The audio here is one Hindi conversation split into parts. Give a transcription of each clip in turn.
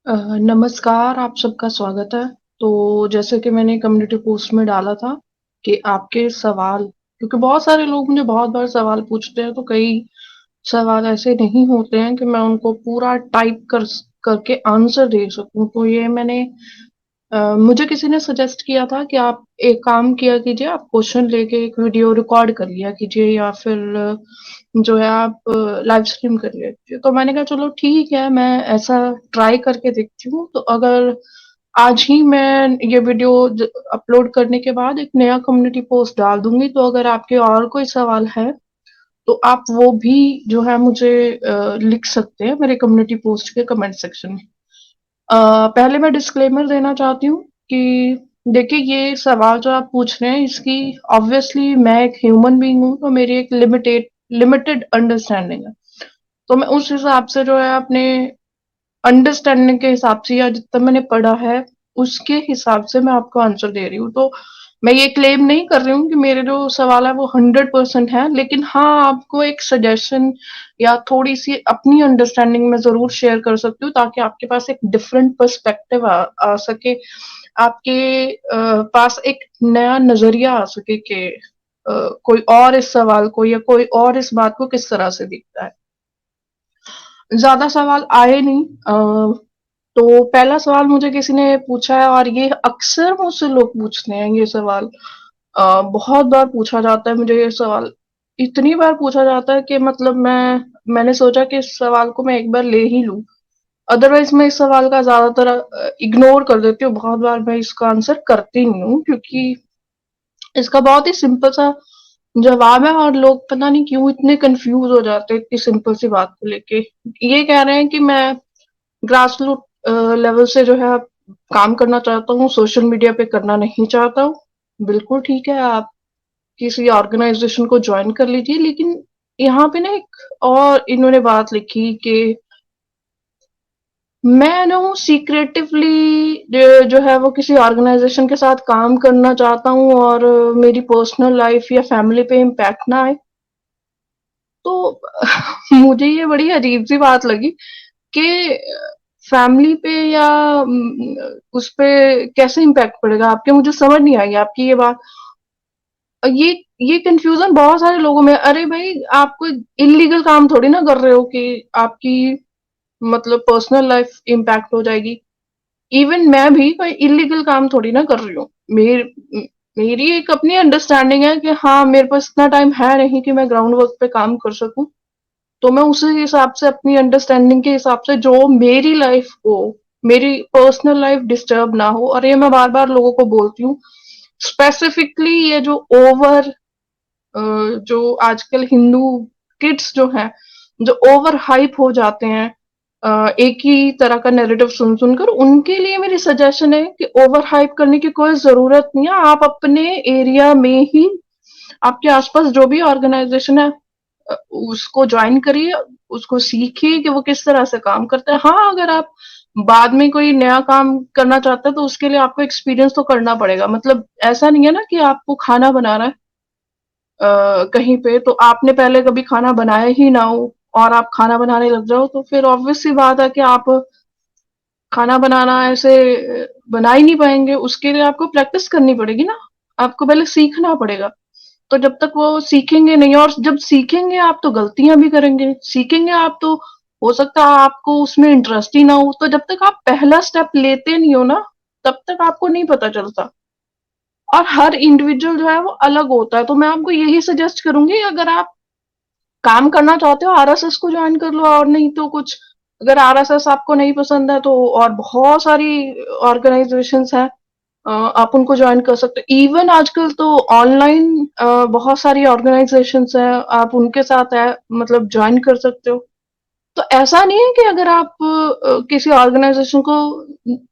नमस्कार, आप सबका स्वागत है। तो जैसे कि मैंने कम्युनिटी पोस्ट में डाला था कि आपके सवाल क्योंकि बहुत सारे लोग मुझे बहुत बार सवाल पूछते हैं, तो कई सवाल ऐसे नहीं होते हैं कि मैं उनको पूरा टाइप करके आंसर दे सकूँ। तो ये मैंने मुझे किसी ने सजेस्ट किया था कि आप एक काम किया कीजिए, आप क्वेश्चन लेके एक वीडियो रिकॉर्ड कर लिया कीजिए या फिर जो है आप लाइव स्ट्रीम कर लिया कीजिए। तो मैंने कहा चलो ठीक है, मैं ऐसा ट्राई करके देखती हूँ। तो अगर आज ही मैं ये वीडियो अपलोड करने के बाद एक नया कम्युनिटी पोस्ट डाल दूंगी, तो अगर आपके और कोई सवाल है तो आप वो भी जो है मुझे लिख सकते हैं मेरे कम्युनिटी पोस्ट के कमेंट सेक्शन में। पहले मैं डिस्क्लेमर देना चाहती हूँ कि देखिए, ये सवाल जो आप पूछ रहे हैं इसकी ऑब्वियसली मैं एक ह्यूमन बीइंग हूँ, तो मेरी एक लिमिटेड अंडरस्टैंडिंग है। तो मैं उस हिसाब से जो है अपने अंडरस्टैंडिंग के हिसाब से या जितना मैंने पढ़ा है उसके हिसाब से मैं आपको आंसर दे रही हूँ। तो मैं ये क्लेम नहीं कर रही हूँ कि मेरे जो सवाल है वो 100% है, लेकिन हाँ, आपको एक सजेशन या थोड़ी सी अपनी अंडरस्टैंडिंग में जरूर शेयर कर सकती हूँ ताकि आपके पास एक डिफरेंट पर्सपेक्टिव आ सके, आपके पास एक नया नजरिया आ सके कि कोई और इस सवाल को या कोई और इस बात को किस तरह से देखता है। ज़्यादा सवाल आए नहीं। तो पहला सवाल मुझे किसी ने पूछा है और ये अक्सर मुझसे लोग पूछते हैं ये सवाल। बहुत बार पूछा जाता है मुझे ये सवाल। इतनी बार पूछा जाता है कि मतलब मैंने सोचा कि इस सवाल को मैं एक बार ले ही लूँ। अदरवाइज़ मैं इस सवाल का ज़्यादातर इग्नोर कर देती हूँ। बहुत बार मैं इसका आंसर करती नहीं हूँ क्योंकि इसका बहुत ही सिंपल सा जवाब है और लोग पता नहीं क्यों इतने कंफ्यूज हो जाते हैं इतनी सिंपल सी बात को लेके। ये कह रहे हैं कि मैं ग्रास रूट लेवल से जो है काम करना चाहता हूँ, सोशल मीडिया पे करना नहीं चाहता हूँ। बिल्कुल ठीक है, आप किसी ऑर्गेनाइजेशन को ज्वाइन कर लीजिए, लेकिन यहाँ पे ना एक और इन्होंने बात लिखी कि मैं ना सीक्रेटिवली जो है वो किसी ऑर्गेनाइजेशन के साथ काम करना चाहता हूँ और मेरी पर्सनल लाइफ या फैमिली पे इम्पैक्ट ना आए। तो मुझे ये बड़ी अजीब सी बात लगी कि फैमिली पे या उस पे कैसे इम्पैक्ट पड़ेगा आपके, मुझे समझ नहीं आई आपकी ये बात। ये ये कंफ्यूजन बहुत सारे लोगों में। अरे भाई, आप कोई इलीगल काम थोड़ी ना कर रहे हो कि आपकी मतलब पर्सनल लाइफ इम्पैक्ट हो जाएगी। इवन मैं भी कोई इलीगल काम थोड़ी ना कर रही हूँ। मेरी एक अपनी अंडरस्टैंडिंग है कि हाँ, मेरे पास इतना टाइम है नहीं कि मैं ग्राउंड वर्क पे काम कर सकूं। तो मैं उसी हिसाब से अपनी अंडरस्टैंडिंग के हिसाब से जो मेरी लाइफ को, मेरी पर्सनल लाइफ डिस्टर्ब ना हो, और ये मैं बार बार लोगों को बोलती हूँ। स्पेसिफिकली ये जो ओवर जो आजकल हिंदू किड्स जो हैं, जो ओवर हाइप हो जाते हैं एक ही तरह का नैरेटिव सुन सुनकर, उनके लिए मेरी सजेशन है कि ओवर हाइप करने की कोई जरूरत नहीं है। आप अपने एरिया में ही आपके आसपास जो भी ऑर्गेनाइजेशन है उसको ज्वाइन करिए, उसको सीखिए कि वो किस तरह से काम करता है। हाँ, अगर आप बाद में कोई नया काम करना चाहते हैं तो उसके लिए आपको एक्सपीरियंस तो करना पड़ेगा। मतलब ऐसा नहीं है ना कि आपको खाना बनाना है कहीं पे, तो आपने पहले कभी खाना बनाया ही ना हो और आप खाना बनाने लग जाओ, तो फिर ऑब्वियस सी बात है कि आप खाना बनाना ऐसे बना ही नहीं पाएंगे। उसके लिए आपको प्रैक्टिस करनी पड़ेगी ना, आपको पहले सीखना पड़ेगा। तो जब तक वो सीखेंगे नहीं, और जब सीखेंगे आप तो गलतियां भी करेंगे, सीखेंगे आप तो हो सकता है आपको उसमें इंटरेस्ट ही ना हो। तो जब तक आप पहला स्टेप लेते नहीं हो ना, तब तक आपको नहीं पता चलता। और हर इंडिविजुअल जो है वो अलग होता है। तो मैं आपको यही सजेस्ट करूंगी, अगर आप काम करना चाहते हो आरएसएस को ज्वाइन कर लो, और नहीं तो कुछ, अगर आरएसएस आपको नहीं पसंद है तो और बहुत सारी ऑर्गेनाइजेशंस हैं, आप उनको ज्वाइन कर सकते हो। इवन आजकल तो ऑनलाइन बहुत सारी ऑर्गेनाइजेशंस हैं, आप उनके साथ है मतलब ज्वाइन कर सकते हो। तो ऐसा नहीं है कि अगर आप किसी ऑर्गेनाइजेशन को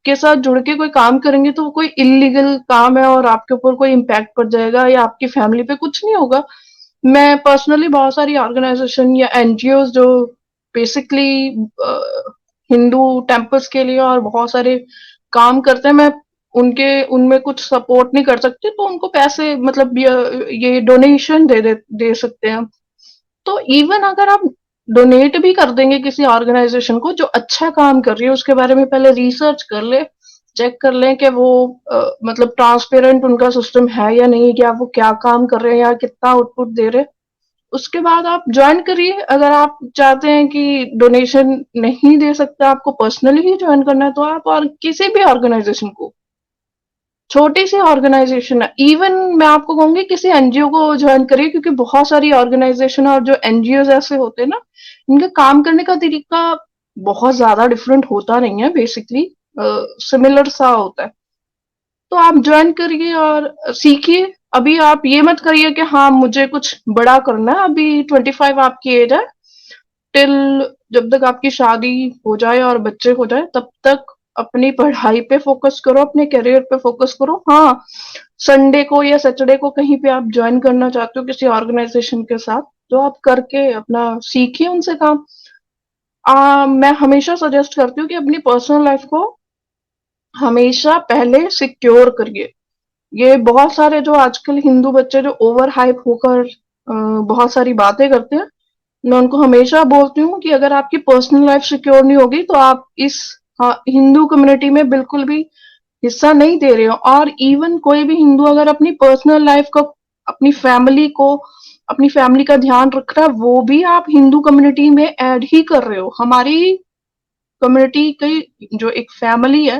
के साथ जुड़ के कोई काम करेंगे तो वो कोई इलीगल काम है और आपके ऊपर कोई इम्पैक्ट पड़ जाएगा या आपकी फैमिली पे कुछ नहीं होगा। मैं पर्सनली बहुत सारी ऑर्गेनाइजेशन या एनजीओ जो बेसिकली हिंदू टेम्पल्स के लिए और बहुत सारे काम करते हैं, मैं उनके उनमें कुछ सपोर्ट नहीं कर सकती, तो उनको पैसे मतलब ये डोनेशन दे सकते हैं। तो इवन अगर आप डोनेट भी कर देंगे किसी ऑर्गेनाइजेशन को जो अच्छा काम कर रही है, उसके बारे में पहले रिसर्च कर ले, चेक कर लें कि वो मतलब ट्रांसपेरेंट उनका सिस्टम है या नहीं, क्या वो क्या काम कर रहे हैं या कितना आउटपुट दे रहे हैं। उसके बाद आप ज्वाइन करिए। अगर आप चाहते हैं कि डोनेशन नहीं दे सकते, आपको पर्सनली ही ज्वाइन करना है, तो आप और किसी भी ऑर्गेनाइजेशन को, छोटी सी ऑर्गेनाइजेशन है, इवन मैं आपको कहूंगी किसी एनजीओ को ज्वाइन करिए, क्योंकि बहुत सारी ऑर्गेनाइजेशन और जो एनजीओ ऐसे होते हैं ना, इनका काम करने का तरीका बहुत ज्यादा डिफरेंट होता नहीं है, बेसिकली सिमिलर सा होता है। तो आप ज्वाइन करिए और सीखिए। अभी आप ये मत करिए कि हाँ मुझे कुछ बड़ा करना है, अभी 25 आपकी एज है, टिल जब तक आपकी शादी हो जाए और बच्चे हो जाए तब तक अपनी पढ़ाई पे फोकस करो, अपने करियर पे फोकस करो। हाँ, संडे को या सैटरडे को कहीं पे आप ज्वाइन करना चाहते हो किसी ऑर्गेनाइजेशन के साथ, तो आप करके अपना सीखिए उनसे काम। मैं हमेशा सजेस्ट करती हूँ कि अपनी पर्सनल लाइफ को हमेशा पहले सिक्योर करिए। ये बहुत सारे जो आजकल हिंदू बच्चे जो ओवर हाइप होकर बहुत सारी बातें करते हैं, मैं उनको हमेशा बोलती हूँ कि अगर आपकी पर्सनल लाइफ सिक्योर नहीं होगी तो आप इस हिंदू कम्युनिटी में बिल्कुल भी हिस्सा नहीं दे रहे हो। और इवन कोई भी हिंदू अगर अपनी पर्सनल लाइफ को, अपनी फैमिली को, अपनी फैमिली का ध्यान रख रहा है, वो भी आप हिंदू कम्युनिटी में ऐड ही कर रहे हो। हमारी कम्युनिटी की जो एक फैमिली है,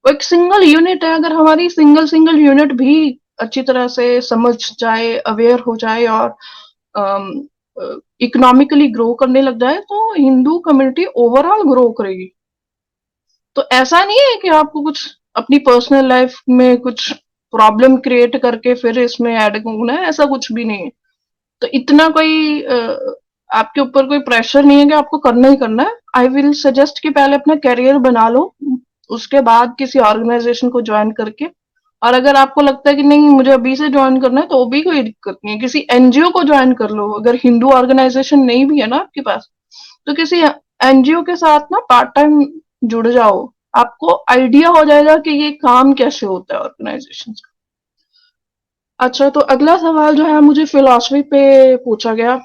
वो एक सिंगल यूनिट है। अगर हमारी सिंगल सिंगल यूनिट भी अच्छी तरह से समझ जाए, अवेयर हो जाए और इकोनॉमिकली ग्रो करने लग जाए, तो हिंदू कम्युनिटी ओवरऑल ग्रो करेगी। तो ऐसा नहीं है कि आपको कुछ अपनी पर्सनल लाइफ में कुछ प्रॉब्लम क्रिएट करके फिर इसमें ऐड होना है, ऐसा कुछ भी नहीं है। तो इतना कोई आपके ऊपर कोई प्रेशर नहीं है कि आपको करना ही करना है। आई विल सजेस्ट कि पहले अपना करियर बना लो, उसके बाद किसी ऑर्गेनाइजेशन को ज्वाइन करके। और अगर आपको लगता है कि नहीं मुझे अभी से ज्वाइन करना है, तो भी कोई दिक्कत नहीं है, किसी एनजीओ को ज्वाइन कर लो। अगर हिंदू ऑर्गेनाइजेशन नहीं भी है ना आपके पास, तो किसी एनजीओ के साथ ना पार्ट टाइम जुड़ जाओ, आपको आइडिया हो जाएगा कि ये काम कैसे होता है ऑर्गेनाइजेशन का। अच्छा, तो अगला सवाल जो है मुझे फिलॉसफी पे पूछा गया।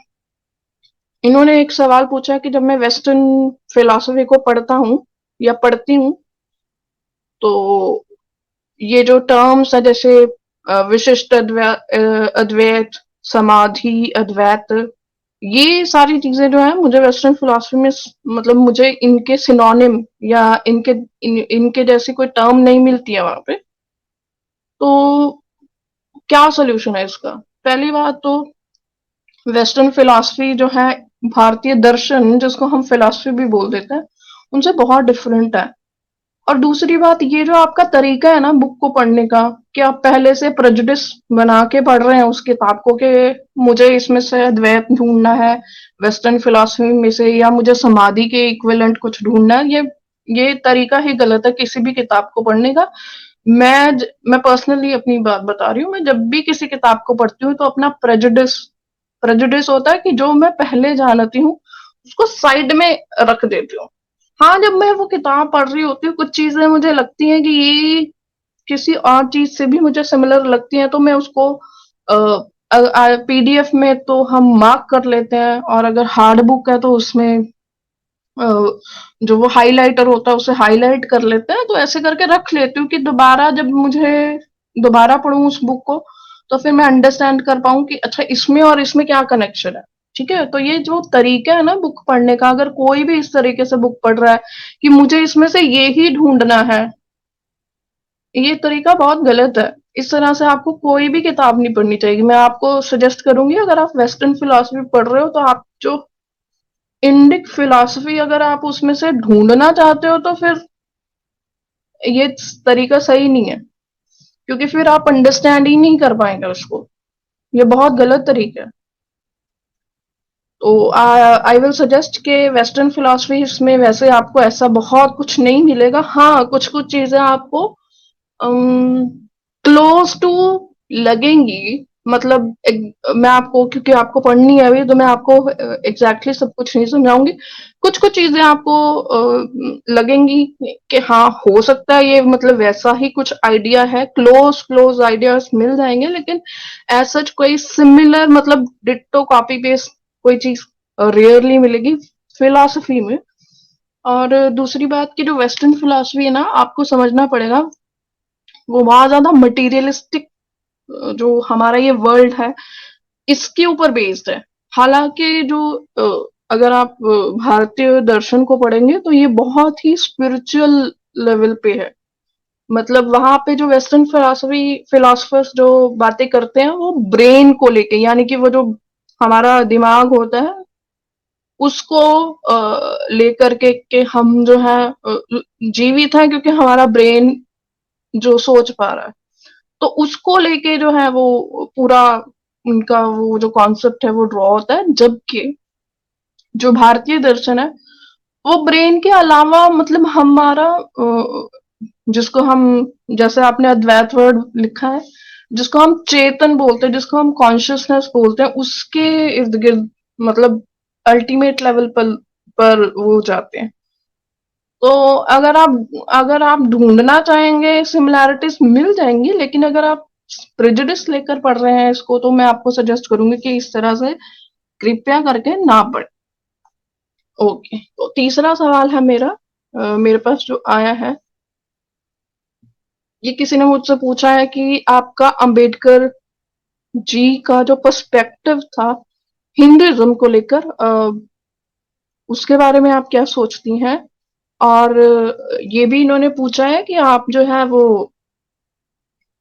इन्होंने एक सवाल पूछा कि जब मैं वेस्टर्न फिलॉसफी को पढ़ता हूँ या पढ़ती हूँ, तो ये जो टर्म्स है जैसे विशिष्ट अद्वैत, समाधि, अद्वैत, ये सारी चीजें जो है मुझे वेस्टर्न फिलॉसफी में मतलब मुझे इनके सिनोनिम या इनके जैसी कोई टर्म नहीं मिलती है वहां पे। तो क्या सोल्यूशन है इसका? पहली बात तो वेस्टर्न फिलॉसफी जो है, भारतीय दर्शन जिसको हम फिलॉसफी भी बोल देते हैं, उनसे बहुत डिफरेंट है। और दूसरी बात, ये जो आपका तरीका है ना बुक को पढ़ने का, कि आप पहले से प्रेजुडिस बना के पढ़ रहे हैं उस किताब को कि मुझे इसमें से अद्वैत ढूंढना है वेस्टर्न फिलॉसफी में से, या मुझे समाधि के इक्विवेलेंट कुछ ढूंढना है, ये तरीका ही गलत है किसी भी किताब को पढ़ने का। मैं पर्सनली अपनी बात बता रही हूँ, मैं जब भी किसी किताब को पढ़ती हूँ तो अपना प्रेजुडिस प्रेजुडिस होता है कि जो मैं पहले जानती हूँ उसको साइड में रख देती हूँ। हाँ, जब मैं वो किताब पढ़ रही होती हूँ, कुछ चीजें मुझे लगती हैं कि ये किसी और चीज से भी मुझे सिमिलर लगती हैं, तो मैं उसको पीडीएफ में तो हम मार्क कर लेते हैं, और अगर हार्ड बुक है तो उसमें अ, जो वो हाइलाइटर होता है उसे हाईलाइट कर लेते हैं। तो ऐसे करके रख लेती हूँ कि दोबारा जब मुझे दोबारा पढूं उस बुक को, तो फिर मैं अंडरस्टैंड कर पाऊं कि अच्छा इसमें और इसमें क्या कनेक्शन है। ठीक है, तो ये जो तरीका है ना बुक पढ़ने का, अगर कोई भी इस तरीके से बुक पढ़ रहा है कि मुझे इसमें से ये ही ढूंढना है, ये तरीका बहुत गलत है। इस तरह से आपको कोई भी किताब नहीं पढ़नी चाहिए। मैं आपको सजेस्ट करूंगी, अगर आप वेस्टर्न फिलोसफी पढ़ रहे हो तो आप जो इंडिक फिलॉसफी अगर आप उसमें से ढूंढना चाहते हो, तो फिर ये तरीका सही नहीं है, क्योंकि फिर आप अंडरस्टैंड ही नहीं कर पाएंगे उसको। ये बहुत गलत तरीका है। तो आई विल सजेस्ट कि वेस्टर्न फिलॉसफी में वैसे आपको ऐसा बहुत कुछ नहीं मिलेगा। हाँ, कुछ कुछ चीजें आपको क्लोज टू लगेंगी। मतलब मैं आपको, क्योंकि आपको पढ़नी है अभी, तो मैं आपको एग्जैक्टली सब कुछ नहीं समझाऊंगी। कुछ कुछ चीजें आपको लगेंगी कि हाँ हो सकता है ये मतलब वैसा ही कुछ आइडिया है, क्लोज क्लोज आइडियाज मिल जाएंगे, लेकिन एज सच कोई सिमिलर मतलब डिट्टो कॉपी पेस्ट कोई चीज रेयरली मिलेगी फिलॉसफी में। और दूसरी बात की जो वेस्टर्न फिलॉसफी है ना, आपको समझना पड़ेगा, वो बहुत ज्यादा मटेरियलिस्टिक, जो हमारा ये वर्ल्ड है इसके ऊपर बेस्ड है। हालांकि जो अगर आप भारतीय दर्शन को पढ़ेंगे तो ये बहुत ही स्पिरिचुअल लेवल पे है। मतलब वहां पे जो वेस्टर्न फिलोसफी फिलोसफर्स जो बातें करते हैं वो ब्रेन को लेके, यानी कि वो जो हमारा दिमाग होता है उसको लेकर के हम जो है जीवित हैं क्योंकि हमारा ब्रेन जो सोच पा रहा है, तो उसको लेके जो है वो पूरा उनका वो जो कॉन्सेप्ट है वो ड्रॉ होता है। जबकि जो भारतीय दर्शन है वो ब्रेन के अलावा, मतलब हमारा जिसको हम, जैसे आपने अद्वैत वर्ड लिखा है, जिसको हम चेतन बोलते हैं, जिसको हम कॉन्शियसनेस बोलते हैं, उसके इर्द गिर्द मतलब अल्टीमेट लेवल पर वो जाते हैं। तो अगर आप ढूंढना चाहेंगे सिमिलैरिटीज मिल जाएंगी, लेकिन अगर आप प्रेजुडिस लेकर पढ़ रहे हैं इसको तो मैं आपको सजेस्ट करूंगी कि इस तरह से कृपया करके ना पढ़े। ओके, तो तीसरा सवाल है मेरा, मेरे पास जो आया है, ये किसी ने मुझसे पूछा है कि आपका अंबेडकर जी का जो पर्सपेक्टिव था हिंदुइज्म को लेकर, उसके बारे में आप क्या सोचती हैं? और ये भी इन्होंने पूछा है कि आप जो है वो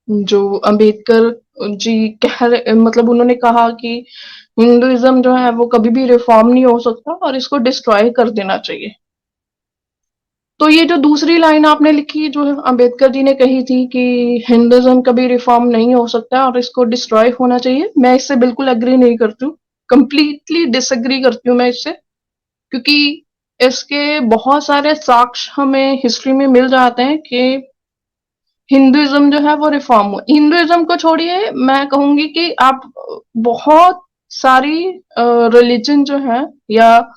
जो अंबेडकर जी कह रहे, मतलब उन्होंने कहा कि हिंदुइज्म जो है वो कभी भी रिफॉर्म नहीं हो सकता और इसको डिस्ट्रॉय कर देना चाहिए। तो ये जो दूसरी लाइन आपने लिखी जो अंबेडकर जी ने कही थी कि हिंदुइज्म कभी रिफॉर्म नहीं हो सकता और इसको डिस्ट्रॉय होना चाहिए, मैं इससे बिल्कुल एग्री नहीं करती हूँ। कंप्लीटली डिसएग्री करती हूँ मैं इससे, क्योंकि इसके बहुत सारे साक्ष्य हमें हिस्ट्री में मिल जाते हैं कि हिंदुइज्म जो है वो रिफॉर्म हुआ। हिंदुइज्म को छोड़िए, मैं कहूंगी कि आप बहुत सारी रिलीजन जो है, या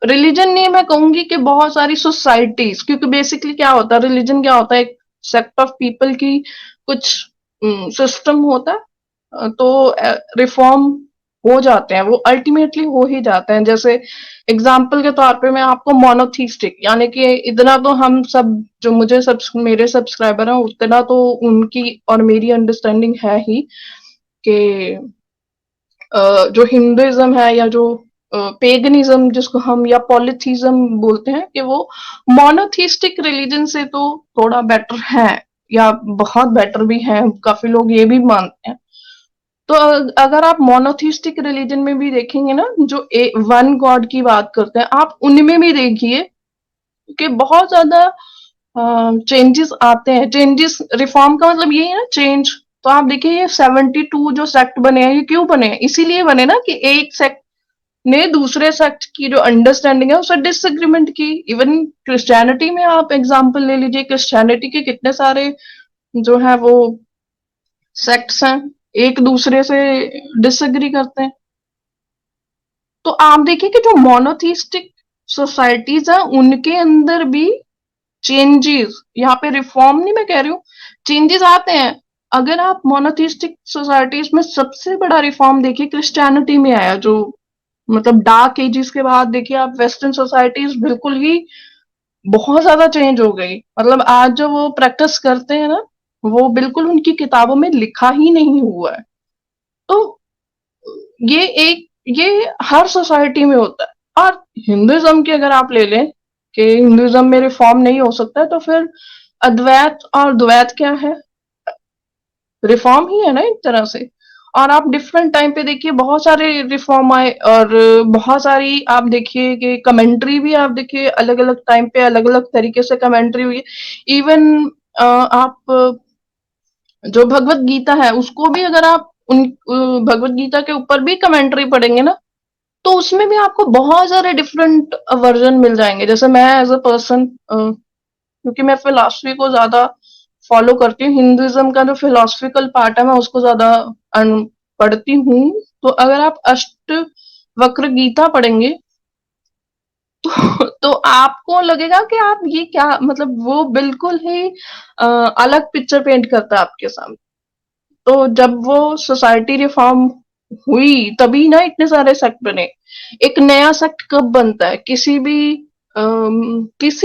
रिलीजन नहीं, मैं कहूंगी कि बहुत सारी सोसाइटीज, क्योंकि बेसिकली क्या होता है रिलीजन, क्या होता है एक सेक्ट ऑफ पीपल की कुछ सिस्टम होता है। तो रिफॉर्म हो जाते हैं, वो अल्टीमेटली हो ही जाते हैं। जैसे एग्जाम्पल के तौर पे मैं आपको मोनोथीस्टिक, यानी कि इतना तो हम सब जो मेरे सब्सक्राइबर हैं उतना तो उनकी और मेरी अंडरस्टैंडिंग है ही कि जो हिंदुइज्म है या जो पेगनिज्म जिसको हम या पॉलिथीज्म बोलते हैं, कि वो मोनोथीस्टिक रिलीजन से तो थोड़ा बेटर है, या बहुत बेटर भी है, काफी लोग ये भी मानते हैं। तो अगर आप मोनोथीस्टिक रिलीजन में भी देखेंगे ना, जो वन गॉड की बात करते हैं, आप उनमें भी देखिए कि बहुत ज्यादा चेंजेस आते हैं। चेंजेस, रिफॉर्म का मतलब यही है ना, चेंज। तो आप देखिए ये 72 जो सेक्ट बने हैं, ये क्यों बने हैं? इसीलिए बने ना कि एक सेक्ट ने दूसरे सेक्ट की जो अंडरस्टैंडिंग है उससे डिसएग्रीमेंट की। इवन क्रिश्चियनिटी में आप एग्जांपल ले लीजिए, क्रिश्चियनिटी के कितने सारे जो है वो सेक्ट्स हैं, एक दूसरे से डिसएग्री करते हैं। तो आप देखिए कि जो मोनोथीस्टिक सोसाइटीज हैं उनके अंदर भी चेंजेस, यहाँ पे रिफॉर्म नहीं मैं कह रही हूँ, चेंजेस आते हैं। अगर आप मोनोथीस्टिक सोसाइटीज में सबसे बड़ा रिफॉर्म देखिए क्रिश्चियनिटी में आया, जो मतलब डार्क एजेस के बाद देखिए आप वेस्टर्न सोसाइटीज बिल्कुल ही बहुत ज्यादा चेंज हो गई। मतलब आज जो वो प्रैक्टिस करते हैं ना, वो बिल्कुल उनकी किताबों में लिखा ही नहीं हुआ है। तो ये एक ये हर सोसाइटी में होता है। और हिंदुइज्म की अगर आप ले लें कि हिंदुइज्म में रिफॉर्म नहीं हो सकता, तो फिर अद्वैत और द्वैत क्या है? रिफॉर्म ही है ना एक तरह से। और आप डिफरेंट टाइम पे देखिए बहुत सारे रिफॉर्म आए, और बहुत सारी आप देखिए कि कमेंट्री भी आप देखिए अलग अलग टाइम पे अलग अलग तरीके से कमेंट्री हुई है। इवन आप जो भगवत गीता है उसको भी अगर आप उन भगवत गीता के ऊपर भी कमेंट्री पढ़ेंगे ना, तो उसमें भी आपको बहुत सारे डिफरेंट वर्जन मिल जाएंगे। जैसे मैं एज अ पर्सन, क्योंकि मैं फिलोसफी को ज्यादा फॉलो करती हूँ, हिंदुइज्म का जो फिलोसफिकल पार्ट है मैं उसको ज्यादा पढ़ती हूँ। तो अगर आप अष्ट वक्र गीता पढ़ेंगे तो आपको लगेगा कि आप ये क्या, मतलब वो बिल्कुल ही अलग पिक्चर पेंट करता है आपके सामने। तो जब वो सोसाइटी रिफॉर्म हुई तभी ना इतने सारे सेक्ट बने। एक नया सेक्ट कब बनता है? किसी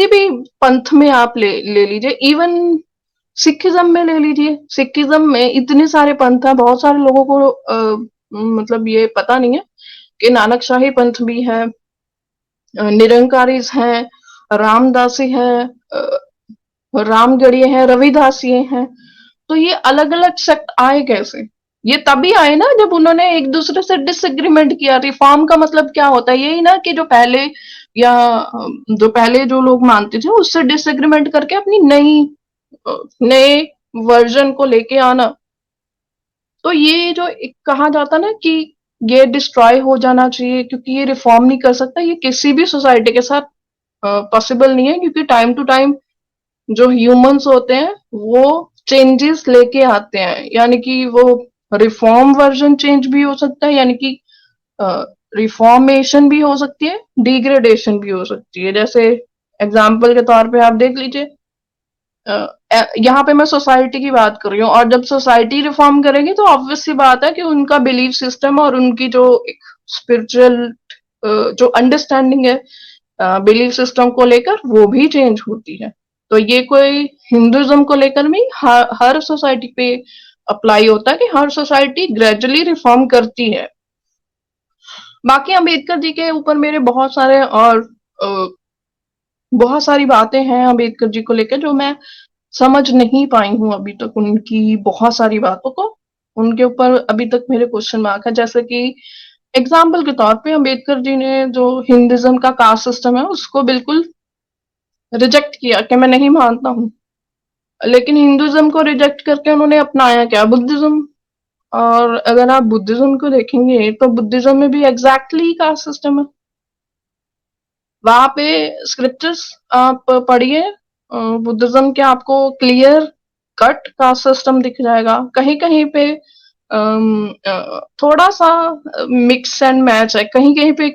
भी पंथ में आप ले लीजिए, इवन सिखिज्म में ले लीजिए। सिखिज्म में इतने सारे पंथ हैं, बहुत सारे लोगों को मतलब ये पता नहीं है कि नानक शाही पंथ भी है, निरंकारीज हैं, रामदासी है, रामगढ़िए हैं, रविदासिये हैं। तो ये अलग अलग सेक्ट आए कैसे? ये तभी आए ना जब उन्होंने एक दूसरे से डिसएग्रीमेंट किया। रिफॉर्म का मतलब क्या होता है? यही ना कि जो पहले या जो पहले जो लोग मानते थे उससे डिसएग्रीमेंट करके अपनी नए वर्जन को लेके आना। तो ये जो एक कहा जाता ना कि ये डिस्ट्रॉय हो जाना चाहिए क्योंकि ये रिफॉर्म नहीं कर सकता, ये किसी भी सोसाइटी के साथ पॉसिबल नहीं है, क्योंकि टाइम टू टाइम जो ह्यूमंस होते हैं वो चेंजेस लेके आते हैं। यानी कि वो रिफॉर्म वर्जन चेंज भी हो सकता है, यानी कि रिफॉर्मेशन भी हो सकती है, डिग्रेडेशन भी हो सकती है। जैसे एग्जाम्पल के तौर पे आप देख लीजिए, यहाँ पे मैं सोसाइटी की बात कर रही हूँ, और जब सोसाइटी रिफॉर्म करेगी तो ऑब्वियस सी बात है कि उनका बिलीफ सिस्टम और उनकी जो एक स्पिरिचुअल जो अंडरस्टैंडिंग है बिलीफ सिस्टम को लेकर, वो भी चेंज होती है। तो ये कोई हिंदुइज्म को लेकर भी हर सोसाइटी पे अप्लाई होता है कि हर सोसाइटी ग्रेजुअली रिफॉर्म करती है। बाकी अम्बेडकर जी के ऊपर मेरे बहुत सारे और अ, बहुत सारी बातें हैं अम्बेडकर जी को लेकर जो मैं समझ नहीं पाई हूँ अभी तक। उनकी बहुत सारी बातों को, उनके ऊपर अभी तक मेरे क्वेश्चन मार्क है। जैसे कि एग्जाम्पल के तौर पे अम्बेडकर जी ने जो हिंदुइज्म का कास्ट सिस्टम है उसको बिल्कुल रिजेक्ट किया कि मैं नहीं मानता हूँ। लेकिन हिंदुइज्म को रिजेक्ट करके उन्होंने अपनाया क्या? बुद्धिज्म। और अगर आप बुद्धिज्म को देखेंगे तो बुद्धिज्म में भी एग्जैक्टली कास्ट सिस्टम है। वहां पे स्क्रिप्चर्स आप पढ़िए, बुद्धिज्म के आपको क्लियर कट कास्ट सिस्टम दिख जाएगा। कहीं कहीं पे थोड़ा सा मिक्स एंड मैच है, कहीं कहीं पे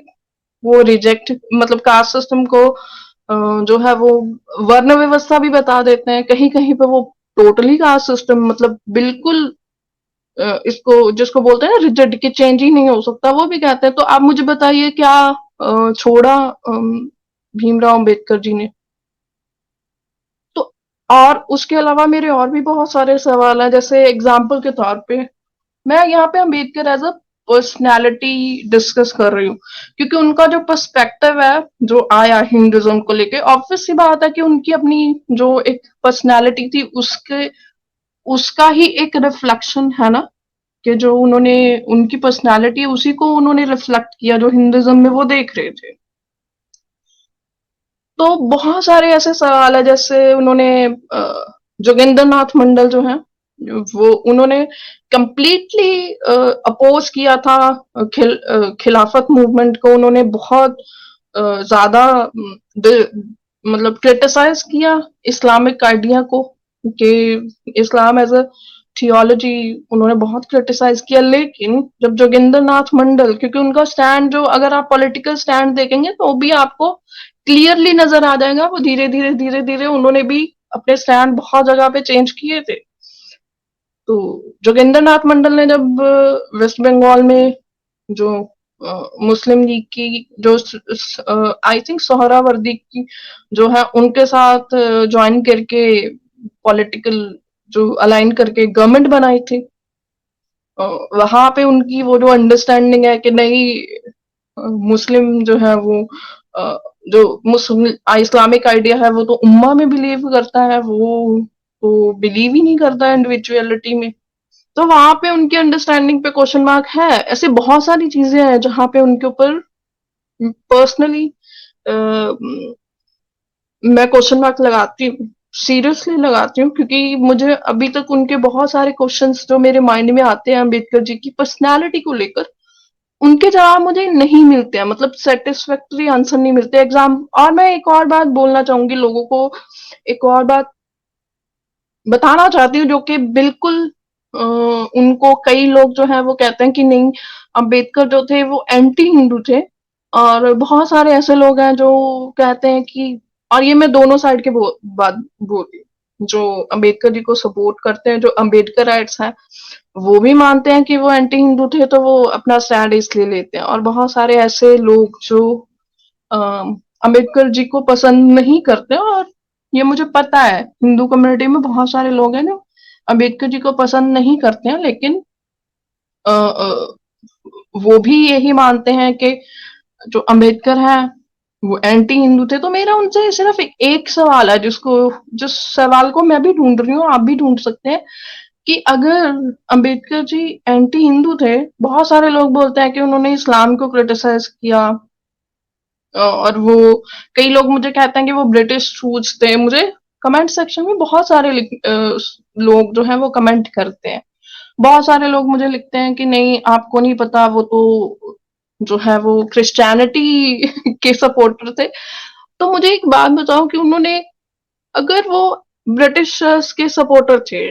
वो रिजेक्ट मतलब कास्ट सिस्टम को जो है वो वर्ण व्यवस्था भी बता देते हैं। कहीं कहीं पे वो टोटली कास्ट सिस्टम मतलब बिल्कुल इसको जिसको बोलते हैं ना रिजिड, कि चेंज ही नहीं हो सकता, वो भी कहते हैं। तो आप मुझे बताइए क्या छोड़ा भीमराव अंबेडकर जी ने? तो और उसके अलावा मेरे और भी बहुत सारे सवाल हैं। जैसे एग्जाम्पल के तौर पे मैं यहाँ पे Ambedkar as a personality discuss कर रही हूँ, क्योंकि उनका जो पर्सपेक्टिव है जो आया हिंदुइज्म को लेके, ऑब्वियस सी बात है कि उनकी अपनी जो एक पर्सनैलिटी थी उसके उसका ही एक रिफ्लेक्शन है ना, कि जो उन्होंने उनकी पर्सनैलिटी उसी को उन्होंने रिफ्लेक्ट किया जो हिंदुइज्म में वो देख रहे थे। तो बहुत सारे ऐसे सवाल है। जैसे उन्होंने जोगिंदर नाथ मंडल जो है वो उन्होंने कंप्लीटली अपोज किया था खिलाफत मूवमेंट को। उन्होंने बहुत ज्यादा मतलब क्रिटिसाइज किया इस्लामिक आइडिया को, कि इस्लाम एज अ थियोलॉजी उन्होंने बहुत क्रिटिसाइज किया। लेकिन जब जोगिंदर नाथ मंडल, क्योंकि उनका स्टैंड जो अगर आप पॉलिटिकल स्टैंड देखेंगे तो भी आपको क्लियरली नजर आ जाएगा, वो धीरे धीरे धीरे धीरे उन्होंने भी अपने स्टैंड बहुत जगह पे चेंज किए थे। तो जोगिंदर नाथ मंडल ने जब वेस्ट बंगाल में जो मुस्लिम लीग की जो आई थिंक सोहरावर्दी की जो है उनके साथ ज्वाइन करके पॉलिटिकल जो अलाइन करके गवर्नमेंट बनाई थी, वहां पे उनकी वो जो अंडरस्टैंडिंग है कि नहीं मुस्लिम जो है वो जो मुस्लिम इस्लामिक आइडिया है वो तो उम्मा में बिलीव करता है, वो तो बिलीव ही नहीं करता है इंडिविजुअलिटी में। तो वहां पे उनकी अंडरस्टैंडिंग पे क्वेश्चन मार्क है। ऐसी बहुत सारी चीजें हैं जहां पे उनके ऊपर पर्सनली मैं क्वेश्चन मार्क लगाती हूँ, सीरियसली लगाती हूँ, क्योंकि मुझे अभी तक उनके बहुत सारे क्वेश्चंस जो मेरे माइंड में आते हैं अम्बेडकर जी की पर्सनालिटी को लेकर, उनके जवाब मुझे नहीं मिलते हैं, मतलब सेटिस्फैक्टरी आंसर नहीं मिलते एग्जाम। और मैं एक और बात बोलना चाहूंगी लोगों को, एक और बात बताना चाहती हूँ जो कि बिल्कुल उनको कई लोग जो है वो कहते हैं कि नहीं अंबेडकर जो थे वो एंटी हिंदू थे, और बहुत सारे ऐसे लोग हैं जो कहते हैं कि, और ये मैं दोनों साइड के बात बोल रही हूँ, जो अंबेडकर जी को सपोर्ट करते हैं, जो अंबेडकराइट्स हैं, वो भी मानते हैं कि वो एंटी हिंदू थे, तो वो अपना स्टैंड इसलिए लेते हैं। और बहुत सारे ऐसे लोग जो अंबेडकर जी को पसंद नहीं करते, और ये मुझे पता है हिंदू कम्युनिटी में बहुत सारे लोग हैं जो अंबेडकर जी को पसंद नहीं करते हैं, लेकिन अ, अ, वो भी यही मानते हैं कि जो अंबेडकर हैं वो एंटी हिंदू थे। तो मेरा उनसे सिर्फ एक सवाल है, जिस सवाल को मैं भी ढूंढ रही हूँ, आप भी ढूंढ सकते हैं, कि अगर अंबेडकर जी एंटी हिंदू थे, बहुत सारे लोग बोलते हैं कि उन्होंने इस्लाम को क्रिटिसाइज किया, और वो कई लोग मुझे कहते हैं कि वो ब्रिटिश ट्रूथ थे। मुझे कमेंट सेक्शन में बहुत सारे लोग जो हैं वो कमेंट करते हैं, बहुत सारे लोग मुझे लिखते हैं कि नहीं आपको नहीं पता, वो तो जो है वो क्रिश्चियनिटी के सपोर्टर थे। तो मुझे एक बात बताओ कि उन्होंने, अगर वो ब्रिटिशर्स के सपोर्टर थे,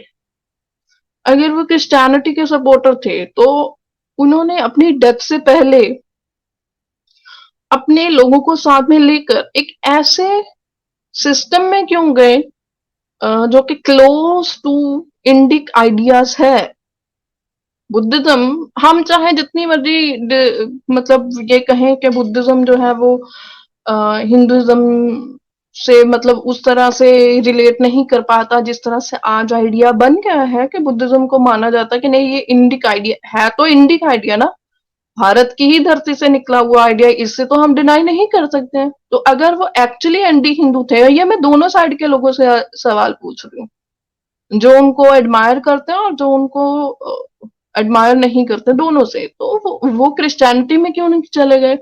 अगर वो क्रिश्चियनिटी के सपोर्टर थे, तो उन्होंने अपनी डेथ से पहले अपने लोगों को साथ में लेकर एक ऐसे सिस्टम में क्यों गए जो कि क्लोज टू इंडिक आइडियाज है। बुद्धिज्म, हम चाहे जितनी मर्जी मतलब ये कहें कि बुद्धिज्म जो है वो हिंदुइज्म से मतलब उस तरह से रिलेट नहीं कर पाता, जिस तरह से आज आइडिया बन गया है कि बुद्धिज्म को माना जाता है कि नहीं ये इंडिक आइडिया है, तो इंडिक आइडिया ना, भारत की ही धरती से निकला हुआ आइडिया, इससे तो हम डिनाई नहीं कर सकते हैं। तो अगर वो एक्चुअली एंटी हिंदू थे, ये मैं दोनों साइड के लोगों से सवाल पूछ रही हूँ, जो उनको एडमायर करते हैं और जो उनको एडमायर नहीं करते, दोनों से, तो वो क्रिश्चियनिटी में क्यों नहीं चले गए?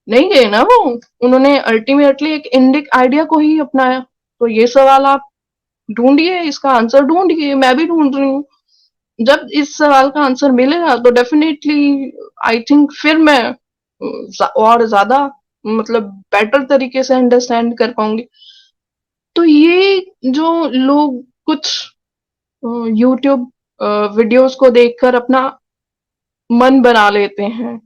नहीं गए ना वो, उन्होंने अल्टीमेटली एक इंडिक आइडिया को ही अपनाया। तो ये सवाल आप ढूंढिए, इसका आंसर ढूंढिए, मैं भी ढूंढ रही हूँ। जब इस सवाल का आंसर मिलेगा तो डेफिनेटली आई थिंक फिर मैं और ज्यादा मतलब बेटर तरीके से अंडरस्टैंड कर पाऊंगी। तो ये जो लोग कुछ यूट्यूब वीडियोस को देखकर अपना मन बना लेते हैं,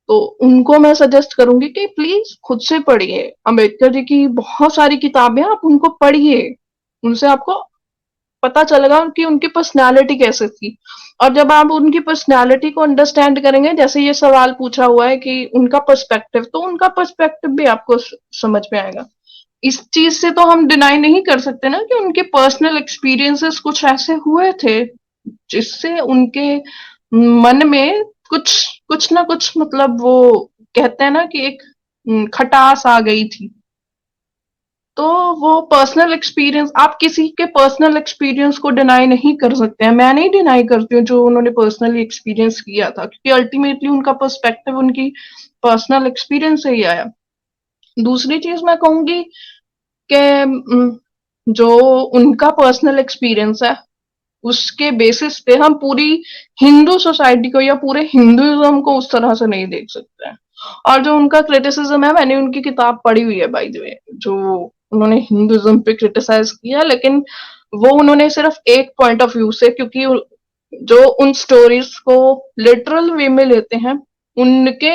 तो उनको मैं सजेस्ट करूंगी कि प्लीज खुद से पढ़िए, अंबेडकर जी की बहुत सारी किताबें आप उनको पढ़िए, उनसे आपको पता चलेगा कि उनकी पर्सनालिटी कैसे थी। और जब आप उनकी पर्सनालिटी को अंडरस्टैंड करेंगे, जैसे ये सवाल पूछा हुआ है कि उनका पर्सपेक्टिव, तो उनका पर्सपेक्टिव भी आपको समझ में आएगा। इस चीज से तो हम डिनाई नहीं कर सकते ना कि उनके पर्सनल एक्सपीरियंसेस कुछ ऐसे हुए थे जिससे उनके मन में कुछ कुछ ना कुछ मतलब वो कहते हैं ना कि एक खटास आ गई थी। तो वो पर्सनल एक्सपीरियंस, आप किसी के पर्सनल एक्सपीरियंस को डिनाई नहीं कर सकते हैं, मैं नहीं डिनाई करती हूँ जो उन्होंने पर्सनली एक्सपीरियंस किया था, क्योंकि अल्टीमेटली उनका पर्सपेक्टिव उनकी पर्सनल एक्सपीरियंस से ही आया। दूसरी चीज मैं कहूंगी कि जो उनका पर्सनल एक्सपीरियंस है, उसके बेसिस पे हम पूरी हिंदू सोसाइटी को या पूरे हिंदुइज्म को उस तरह से नहीं देख सकते हैं। और जो उनका क्रिटिसिज्म है, मैंने उनकी किताब पढ़ी हुई है बाय द वे, जो उन्होंने हिंदुइज्म पे क्रिटिसाइज किया, लेकिन वो उन्होंने सिर्फ एक पॉइंट ऑफ व्यू से, क्योंकि जो उन स्टोरीज को लिटरल वे में लेते हैं, उनके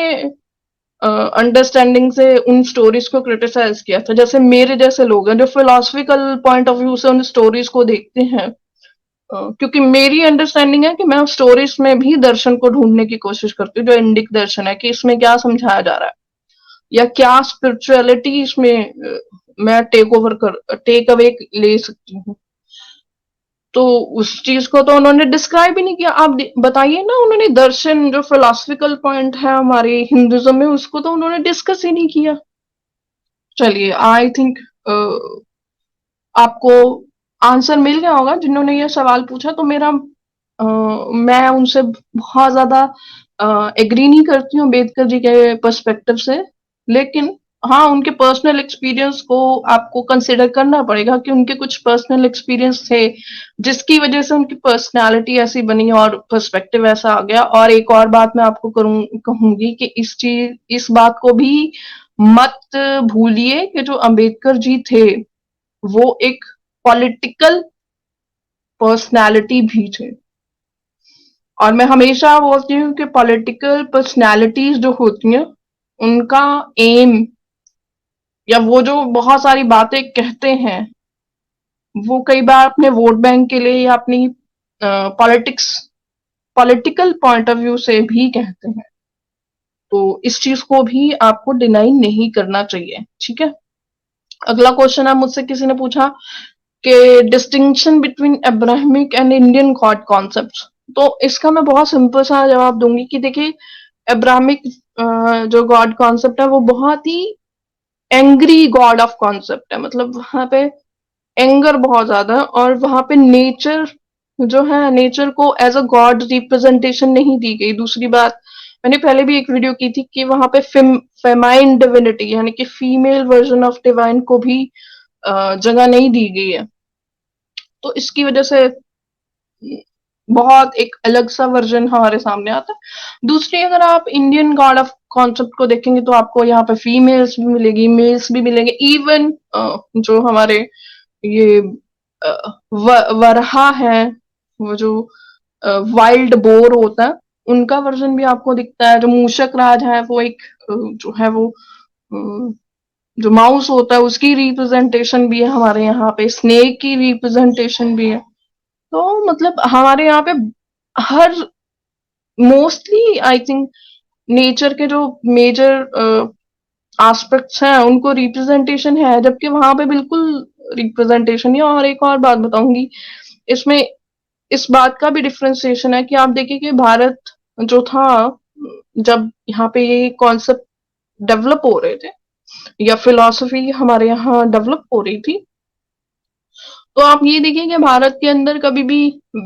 अंडरस्टैंडिंग से उन स्टोरीज को क्रिटिसाइज किया था। जैसे मेरे जैसे लोग हैं जो फिलोसफिकल पॉइंट ऑफ व्यू से उन स्टोरीज को देखते हैं, क्योंकि मेरी अंडरस्टैंडिंग है कि मैं स्टोरीज में भी दर्शन को ढूंढने की कोशिश करती हूँ, जो इंडिक दर्शन है, कि इसमें क्या समझाया जा रहा है या क्या स्पिरिचुअलिटी इसमें मैं टेक अवे ले सकती हूँ। तो उस चीज को तो उन्होंने डिस्क्राइब ही नहीं किया। आप बताइए ना, उन्होंने दर्शन जो फिलोसफिकल पॉइंट है हमारे हिंदुइज्म में, उसको तो उन्होंने डिस्कस ही नहीं किया। चलिए, आई थिंक आपको आंसर मिल गया होगा जिन्होंने ये सवाल पूछा। तो मैं उनसे बहुत ज्यादा एग्री नहीं करती हूँ अम्बेडकर जी के पर्सपेक्टिव से, लेकिन हाँ, उनके पर्सनल एक्सपीरियंस को आपको कंसिडर करना पड़ेगा कि उनके कुछ पर्सनल एक्सपीरियंस थे जिसकी वजह से उनकी पर्सनालिटी ऐसी बनी और पर्सपेक्टिव ऐसा आ गया। और एक और बात मैं आपको कहूंगी कि इस बात को भी मत भूलिए कि जो अंबेडकर जी थे वो एक पॉलिटिकल पर्सनालिटी भी थे। और मैं हमेशा बोलती हूँ कि पॉलिटिकल पर्सनालिटीज जो होती हैं, उनका एम या वो जो बहुत सारी बातें कहते हैं, वो कई बार अपने वोट बैंक के लिए या अपनी पॉलिटिकल पॉइंट ऑफ व्यू से भी कहते हैं। तो इस चीज को भी आपको डिनाई नहीं करना चाहिए, ठीक है। अगला क्वेश्चन है मुझसे किसी ने पूछा कि distinction between Abrahamic and Indian God concept. तो इसका मैं बहुत सिंपल सा जवाब दूंगी कि देखिए, अब्राहमिक जो गॉड कॉन्सेप्ट है वो बहुत ही एंग्री गॉड ऑफ कॉन्सेप्ट है। मतलब वहां पे एंगर बहुत ज्यादा है, और वहां पे नेचर जो है, नेचर को एज अ गॉड रिप्रेजेंटेशन नहीं दी गई। दूसरी बात, मैंने पहले भी एक वीडियो की थी कि वहां पे फेमाइन डिविनिटी यानी कि फीमेल वर्जन ऑफ डिवाइन को भी जगह नहीं दी गई है। तो इसकी वजह से बहुत एक अलग सा वर्जन हमारे सामने आता है। दूसरी, अगर आप इंडियन गॉड ऑफ कॉन्सेप्ट को देखेंगे तो आपको यहाँ पे फीमेल्स भी मिलेगी, मेल्स भी मिलेंगे। इवन जो हमारे ये वरहा है, वो जो वाइल्ड बोर होता है, उनका वर्जन भी आपको दिखता है। जो मूषक राज है वो एक जो है वो जो माउस होता है उसकी रिप्रेजेंटेशन भी है हमारे यहाँ पे, स्नेक की रिप्रेजेंटेशन भी है। तो मतलब हमारे यहाँ पे हर मोस्टली आई थिंक नेचर के जो मेजर एस्पेक्ट्स हैं उनको रिप्रेजेंटेशन है, जबकि वहां पे बिल्कुल रिप्रेजेंटेशन नहीं है। और एक और बात बताऊंगी इसमें, इस बात का भी डिफ्रेंसिएशन है कि आप देखिए कि भारत जो था, जब यहाँ पे ये कॉन्सेप्ट डेवलप हो रहे थे या फिलॉसफी हमारे यहाँ डेवलप हो रही थी, तो आप ये देखिए कि भारत के अंदर कभी भी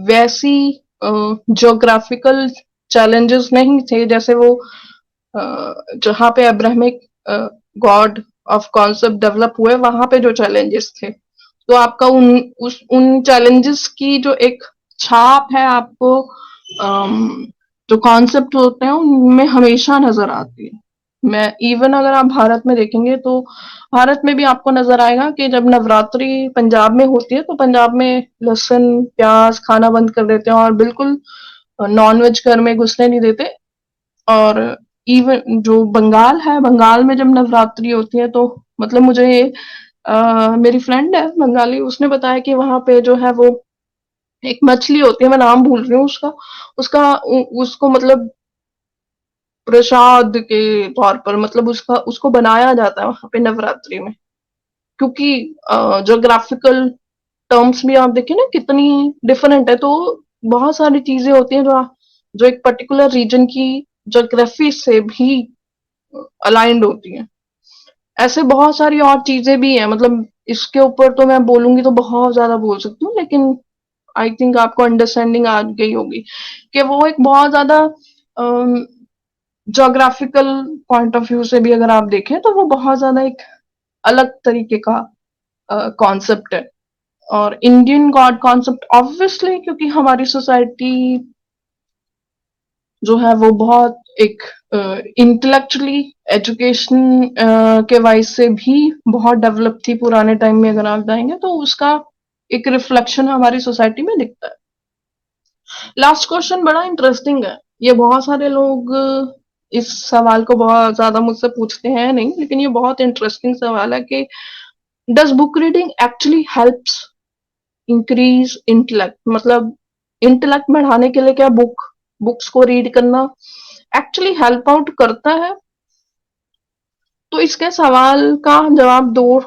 वैसी ज्योग्राफिकल चैलेंजेस नहीं थे जैसे वो जहाँ पे Abrahamic God of concept develop हुए वहां पे जो चैलेंजेस थे। तो आपका उन चैलेंजेस की जो एक छाप है आपको जो कॉन्सेप्ट होते हैं उनमें हमेशा नजर आती है। मैं इवन अगर आप भारत में देखेंगे तो भारत में भी आपको नजर आएगा कि जब नवरात्रि पंजाब में होती है तो पंजाब में लहसुन प्याज खाना बंद कर देते हैं और बिल्कुल नॉनवेज घर में घुसने नहीं देते। और इवन जो बंगाल है, बंगाल में जब नवरात्रि होती है तो मतलब मुझे मेरी फ्रेंड है बंगाली, उसने बताया कि वहां पे जो है वो एक मछली होती है, मैं नाम भूल रही हूँ उसका, उसको मतलब प्रसाद के तौर पर मतलब उसका उसको बनाया जाता है वहां पे नवरात्रि में। क्योंकि ज्योग्राफिकल टर्म्स भी आप देखिए ना कितनी डिफरेंट है। तो बहुत सारी चीजें होती हैं जो एक पर्टिकुलर रीजन की ज्योग्राफी से भी अलाइंड होती हैं। ऐसे बहुत सारी और चीजें भी हैं, मतलब इसके ऊपर तो मैं बोलूंगी तो बहुत ज्यादा बोल सकती हूँ, लेकिन आई थिंक आपको अंडरस्टैंडिंग आ गई होगी कि वो एक बहुत ज्यादा ज्योग्राफिकल पॉइंट ऑफ व्यू से भी अगर आप देखें तो वो बहुत ज्यादा एक अलग तरीके का कॉन्सेप्ट है। और इंडियन गॉड कॉन्सेप्ट ऑब्वियसली क्योंकि हमारी सोसाइटी जो है वो बहुत एक इंटेलेक्चुअली एजुकेशन के वाइज से भी बहुत डेवलप थी पुराने टाइम में। अगर आप जाएंगे तो उसका एक रिफ्लेक्शन हमारी सोसाइटी में दिखता है। लास्ट क्वेश्चन बड़ा इंटरेस्टिंग है। ये बहुत सारे लोग इस सवाल को बहुत ज्यादा मुझसे पूछते हैं नहीं, लेकिन ये बहुत इंटरेस्टिंग सवाल है कि does book reading actually helps increase intellect. मतलब इंटेलेक्ट बढ़ाने के लिए क्या बुक्स को रीड करना एक्चुअली हेल्प आउट करता है? तो इसके सवाल का जवाब दो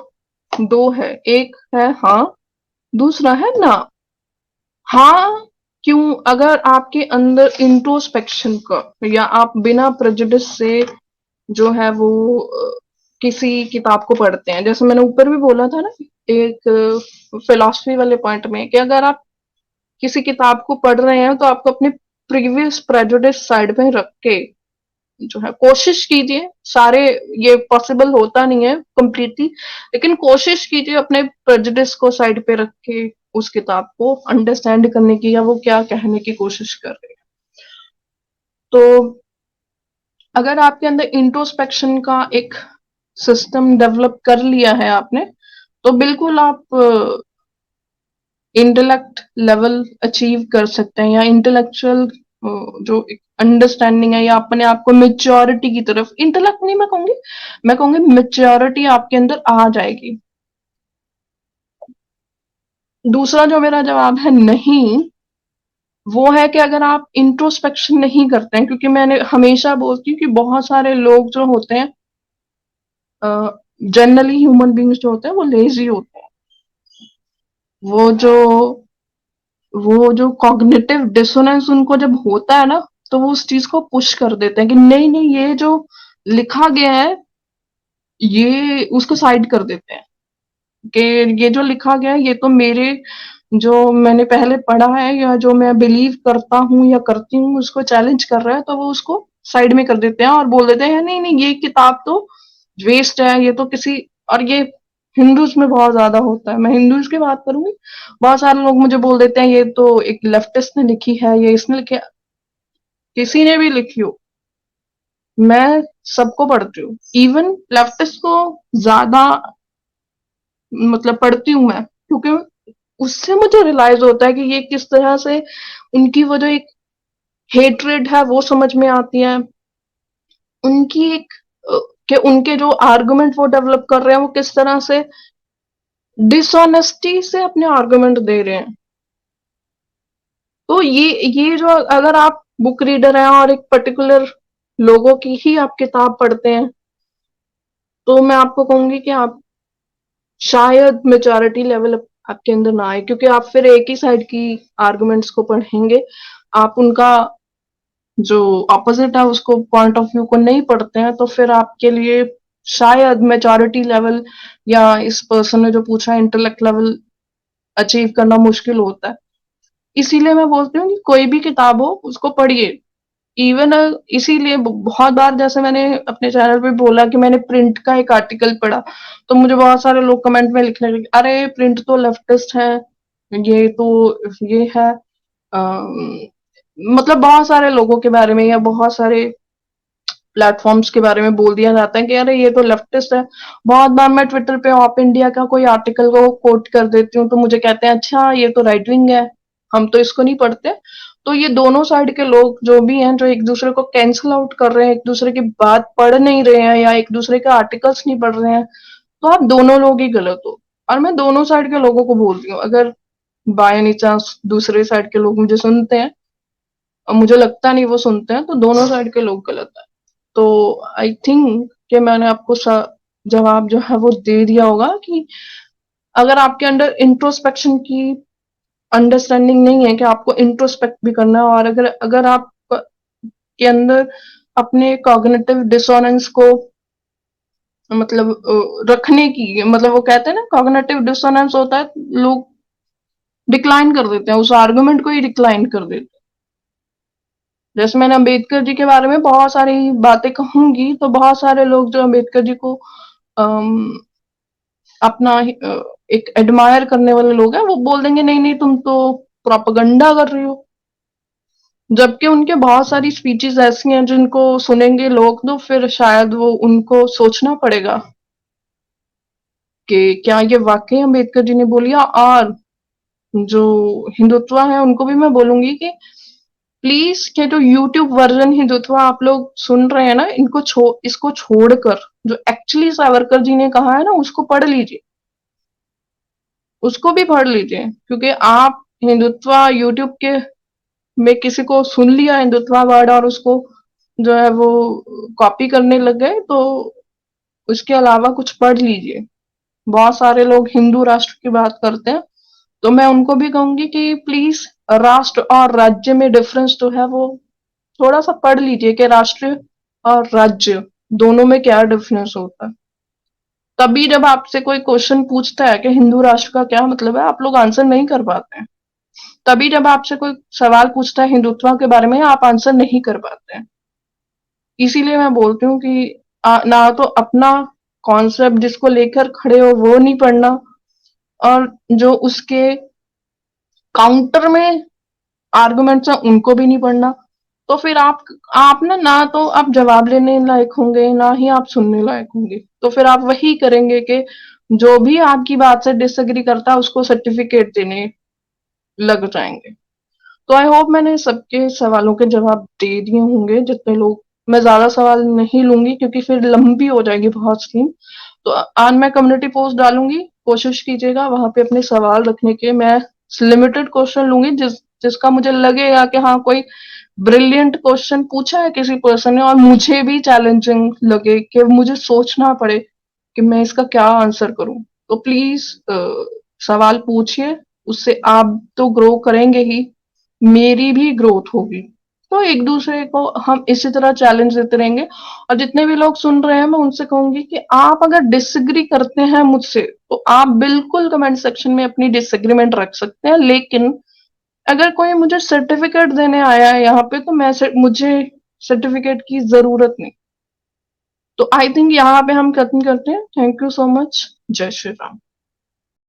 दो है। एक है हाँ, दूसरा है ना। हाँ, क्यों? अगर आपके अंदर इंट्रोस्पेक्शन का या आप बिना प्रेजुडिस से जो है वो किसी किताब को पढ़ते हैं, जैसे मैंने ऊपर भी बोला था ना एक फिलॉसफी वाले पॉइंट में, कि अगर आप किसी किताब को पढ़ रहे हैं तो आपको अपने प्रीवियस प्रेजुडिस साइड में रख के जो है कोशिश कीजिए। सारे ये पॉसिबल होता नहीं है कंप्लीटली, लेकिन कोशिश कीजिए अपने प्रेजुडिस को साइड पे रख के उस किताब को अंडरस्टैंड करने की, या वो क्या कहने की कोशिश कर रही है। तो अगर आपके अंदर इंट्रोस्पेक्शन का एक सिस्टम डेवलप कर लिया है आपने, तो बिल्कुल आप इंटेलेक्ट लेवल अचीव कर सकते हैं, या इंटेलेक्चुअल जो अंडरस्टैंडिंग है या अपने आप को मेच्योरिटी की तरफ, इंटेलेक्ट नहीं मैं कहूंगी मेच्योरिटी आपके अंदर आ जाएगी। दूसरा जो मेरा जवाब है नहीं, वो है कि अगर आप इंट्रोस्पेक्शन नहीं करते हैं, क्योंकि मैंने हमेशा बोलती हूँ कि बहुत सारे लोग जो होते हैं, जनरली ह्यूमन बींग्स जो होते हैं वो लेजी होते हैं। वो जो वो जो कॉग्निटिव डिसोनेंस उनको जब होता है ना, तो वो उस चीज को पुश कर देते हैं कि नहीं नहीं, ये जो लिखा गया है ये उसको साइड कर देते हैं कि ये जो लिखा गया है ये तो मेरे जो मैंने पहले पढ़ा है या जो मैं बिलीव करता हूँ या करती हूँ उसको चैलेंज कर रहा है, तो वो उसको साइड में कर देते हैं और बोल देते हैं नहीं नहीं, ये किताब तो वेस्ट है, ये तो किसी। और ये हिंदूज में बहुत ज्यादा होता है, मैं हिंदूज की बात करूंगी। बहुत सारे लोग मुझे बोल देते हैं ये तो एक लेफ्टिस्ट ने लिखी है, ये इसने लिखी है। किसी ने भी लिखी हो, मैं सबको पढ़ती हूँ, इवन लेफ्टिस्ट को ज्यादा मतलब पढ़ती हूँ मैं, क्योंकि उससे मुझे रियलाइज होता है कि ये किस तरह से उनकी वो जो एक हेट्रेड है वो समझ में आती है। उनकी एक कि उनके जो आर्गुमेंट वो डेवलप कर रहे हैं वो किस तरह से डिसऑनेस्टी से अपने आर्गुमेंट दे रहे हैं। तो ये जो अगर आप बुक रीडर हैं और एक पर्टिकुलर लोगों की ही आप किताब पढ़ते हैं, तो मैं आपको कहूंगी कि आप शायद मेच्योरिटी लेवल आपके अंदर ना आए, क्योंकि आप फिर एक ही साइड की आर्गुमेंट्स को पढ़ेंगे, आप उनका जो अपोजिट है उसको पॉइंट ऑफ व्यू को नहीं पढ़ते हैं, तो फिर आपके लिए शायद मेच्योरिटी लेवल या इस पर्सन ने जो पूछा इंटेलेक्ट लेवल अचीव करना मुश्किल होता है। इसीलिए मैं बोलती हूँ कि कोई भी किताब हो उसको पढ़िए। इवन इसीलिए बहुत बार जैसे मैंने अपने चैनल पे बोला कि मैंने प्रिंट का एक आर्टिकल पढ़ा, तो मुझे बहुत सारे लोग कमेंट में लिखने लगे, अरे प्रिंट तो लेफ्टिस्ट है, ये तो ये है। मतलब बहुत सारे लोगों के बारे में या बहुत सारे प्लेटफॉर्म्स के बारे में बोल दिया जाता है कि अरे ये तो लेफ्टिस्ट है। बहुत बार मैं ट्विटर पे ऑप इंडिया का कोई आर्टिकल को कोट कर देती हूँ, तो मुझे कहते हैं अच्छा ये तो राइट विंग है, हम तो इसको नहीं पढ़ते। तो ये दोनों साइड के लोग जो भी हैं जो एक दूसरे को कैंसिल आउट कर रहे हैं, एक दूसरे की बात पढ़ नहीं रहे हैं या एक दूसरे के आर्टिकल्स नहीं पढ़ रहे हैं, तो आप दोनों लोग ही गलत हो। और मैं दोनों साइड के लोगों को बोलती हूँ, अगर बाय एनी चांस दूसरे साइड के लोग मुझे सुनते हैं और मुझे लगता नहीं वो सुनते हैं, तो दोनों साइड के लोग गलत है। तो आई थिंक कि मैंने आपको जवाब जो है वो दे दिया होगा कि अगर आपके अंदर इंट्रोस्पेक्शन की अंडरस्टैंडिंग नहीं है कि आपको इंट्रोस्पेक्ट भी करना है, और अगर अगर आप के अंदर अपने कॉग्निटिव डिसोनेंस को मतलब रखने की, मतलब वो कहते हैं ना कॉग्निटिव डिसोनेंस होता है, लोग डिक्लाइन कर देते हैं, उस आर्गुमेंट को ही डिक्लाइन कर देते हैं। जैसे मैंने अम्बेडकर जी के बारे में बहुत सारी बातें कहूंगी, तो बहुत सारे लोग जो अम्बेडकर जी को अम, अपना एक एडमायर करने वाले लोग हैं, वो बोल देंगे नहीं नहीं तुम तो प्रोपेगेंडा कर रही हो। जबकि उनके बहुत सारी स्पीचेस ऐसी हैं जिनको सुनेंगे लोग तो फिर शायद वो उनको सोचना पड़ेगा कि क्या ये वाकई अम्बेडकर जी ने बोलिया। और जो हिंदुत्व है उनको भी मैं बोलूंगी कि प्लीज के जो यूट्यूब वर्जन हिंदुत्व आप लोग सुन रहे हैं ना, इसको छोड़कर जो एक्चुअली सावरकर जी ने कहा है ना उसको पढ़ लीजिए, उसको भी पढ़ लीजिए। क्योंकि आप हिंदुत्व यूट्यूब के में किसी को सुन लिया हिंदुत्व वर्ड और उसको जो है वो कॉपी करने लग गए, तो उसके अलावा कुछ पढ़ लीजिए। बहुत सारे लोग हिंदू राष्ट्र की बात करते हैं, तो मैं उनको भी कहूंगी कि प्लीज राष्ट्र और राज्य में डिफरेंस जो है वो थोड़ा सा पढ़ लीजिए कि राष्ट्र और राज्य दोनों में क्या डिफरेंस होता है। तभी जब आपसे कोई क्वेश्चन पूछता है कि हिंदू राष्ट्र का क्या मतलब है, आप लोग आंसर नहीं कर पाते हैं। तभी जब आपसे कोई सवाल पूछता है हिंदुत्व के बारे में, आप आंसर नहीं कर पाते हैं। इसीलिए मैं बोलती हूँ कि ना तो अपना कॉन्सेप्ट जिसको लेकर खड़े हो वो नहीं पढ़ना, और जो उसके काउंटर में आर्गुमेंट्स हैं उनको भी नहीं पढ़ना। तो फिर आप ना तो आप जवाब लेने लायक होंगे, ना ही आप सुनने लायक होंगे। तो फिर आप वही करेंगे कि जो भी आपकी बात से डिसएग्री करता है उसको सर्टिफिकेट देने लग जाएंगे। तो आई होप मैंने सबके सवालों के जवाब दे दिए होंगे जितने लोग। मैं ज्यादा सवाल नहीं लूंगी क्योंकि फिर लंबी हो जाएगी बहुत स्कीम। तो आज मैं कम्युनिटी पोस्ट डालूंगी, कोशिश कीजिएगा वहां पे अपने सवाल रखने के। मैं लिमिटेड क्वेश्चन लूंगी जिसका मुझे लगेगा कि हाँ कोई ब्रिलियंट क्वेश्चन पूछा है किसी पर्सन ने और मुझे भी चैलेंजिंग लगे कि मुझे सोचना पड़े कि मैं इसका क्या आंसर करूं। तो प्लीज सवाल पूछिए, उससे आप तो ग्रो करेंगे ही, मेरी भी ग्रोथ होगी। तो एक दूसरे को हम इसी तरह चैलेंज देते रहेंगे। और जितने भी लोग सुन रहे हैं मैं उनसे कहूंगी कि आप अगर डिसएग्री करते हैं मुझसे तो आप बिल्कुल कमेंट सेक्शन में अपनी डिसएग्रीमेंट रख सकते हैं, लेकिन अगर कोई मुझे सर्टिफिकेट देने आया है यहाँ पे तो मुझे सर्टिफिकेट की जरूरत नहीं। तो आई थिंक यहाँ पे हम खत्म करते हैं। Thank you so much. जय श्री राम।